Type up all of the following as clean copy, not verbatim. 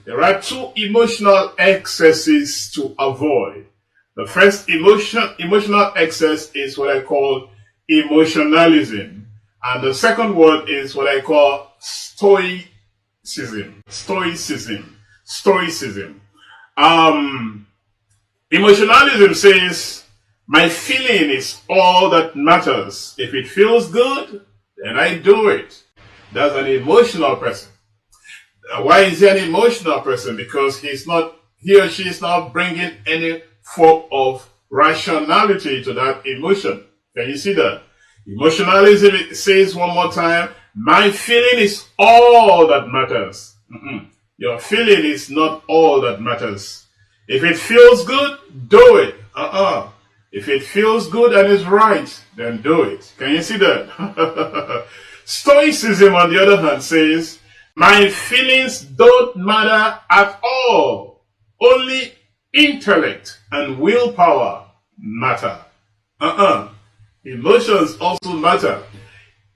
There are two emotional excesses to avoid. The first emotional excess is what I call emotionalism. And the second one is what I call stoicism. Emotionalism says, my feeling is all that matters. If it feels good, then I do it. That's an emotional person. Why is he an emotional person? Because he or she is not bringing any form of rationality to that emotion. Can you see that? Emotionalism, it says one more time, my feeling is all that matters. Your feeling is not all that matters. If it feels good, do it. If it feels good and is right, then do it. Can you see that? Stoicism, on the other hand, says, my feelings don't matter at all. Only intellect and willpower matter. Emotions also matter.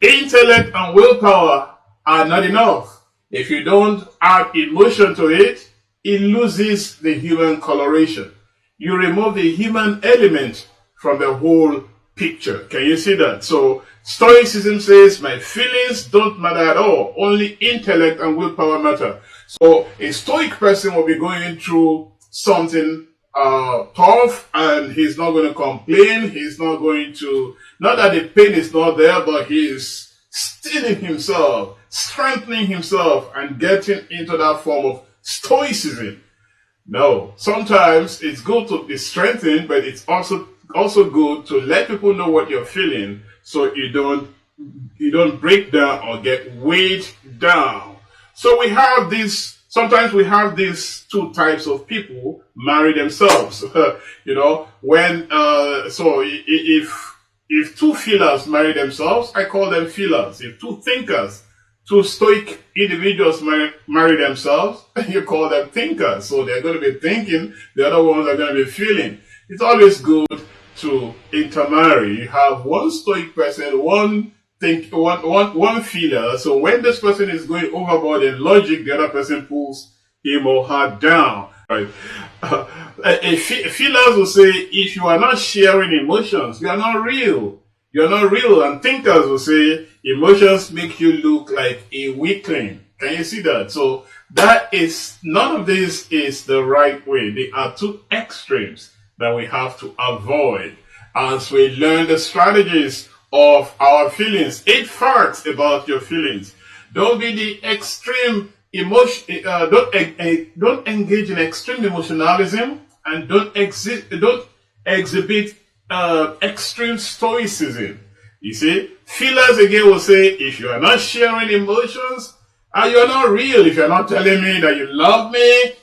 Intellect and willpower are not enough. If you don't add emotion to it, it loses the human coloration. You remove the human element from the whole picture. Can you see that? So Stoicism says my feelings don't matter at all. Only intellect and willpower matter. So a stoic person will be going through something tough, and he's not going to complain. He's not going to, not that the pain is not there, but he's steeling himself, strengthening himself, and getting into that form of stoicism. No, sometimes it's good to be strengthened, but it's also good to let people know what you're feeling, so you don't break down or get weighed down. So we have this. Sometimes we have these two types of people marry themselves. When so if two feelers marry themselves, I call them feelers. If two thinkers, two stoic individuals marry themselves, you call them thinkers. So they're going to be thinking, the other ones are going to be feeling. It's always good to intermarry. You have one stoic person, one feeler. So when this person is going overboard in logic, the other person pulls him or her down. Right? Feelers will say, if you are not sharing emotions, you are not real. You're not real. And thinkers will say, emotions make you look like a weakling. Can you see that? So none of this is the right way. They are two extremes that we have to avoid as we learn the strategies of our feelings. 8 facts about your feelings. Don't be the extreme emotion. Don't engage in extreme emotionalism, and don't exhibit extreme stoicism. You see, feelers again will say, if you are not sharing emotions, you are not real. If you are not telling me that you love me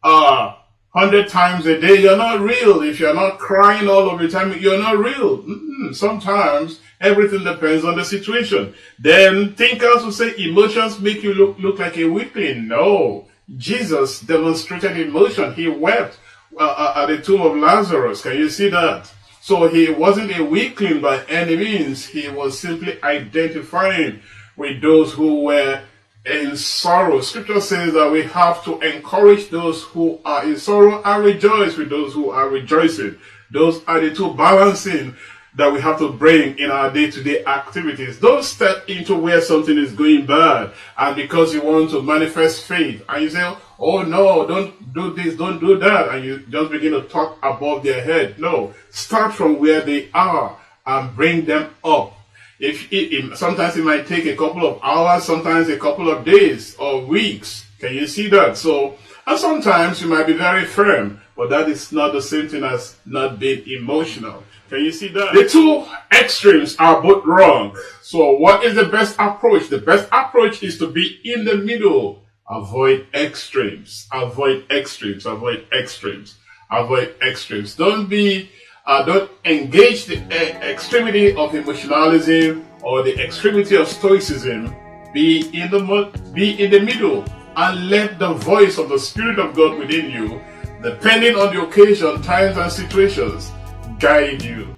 100 times a day, you're not real. If you're not crying all of the time, you're not real. Sometimes everything depends on the situation. Then thinkers will say emotions make you look like a weakling. No, Jesus demonstrated emotion. He wept at the tomb of Lazarus. Can you see that? So he wasn't a weakling by any means. He was simply identifying with those who were in sorrow. Scripture says that we have to encourage those who are in sorrow and rejoice with those who are rejoicing. Those are the two balancing that we have to bring in our day-to-day activities. Don't step into where something is going bad, and because you want to manifest faith, and you say, oh no, don't do this, don't do that, and you just begin to talk above their head. No, start from where they are and bring them up. Sometimes it might take a couple of hours, sometimes a couple of days or weeks. Can you see that? So, and sometimes you might be very firm, but that is not the same thing as not being emotional. Can you see that? The two extremes are both wrong. So what is the best approach? The best approach is to be in the middle. Avoid extremes. Avoid extremes. Avoid extremes. Avoid extremes. Don't engage the extremity of emotionalism or the extremity of stoicism. Be in the middle, and let the voice of the Spirit of God within you, depending on the occasion, times, and situations, guide you.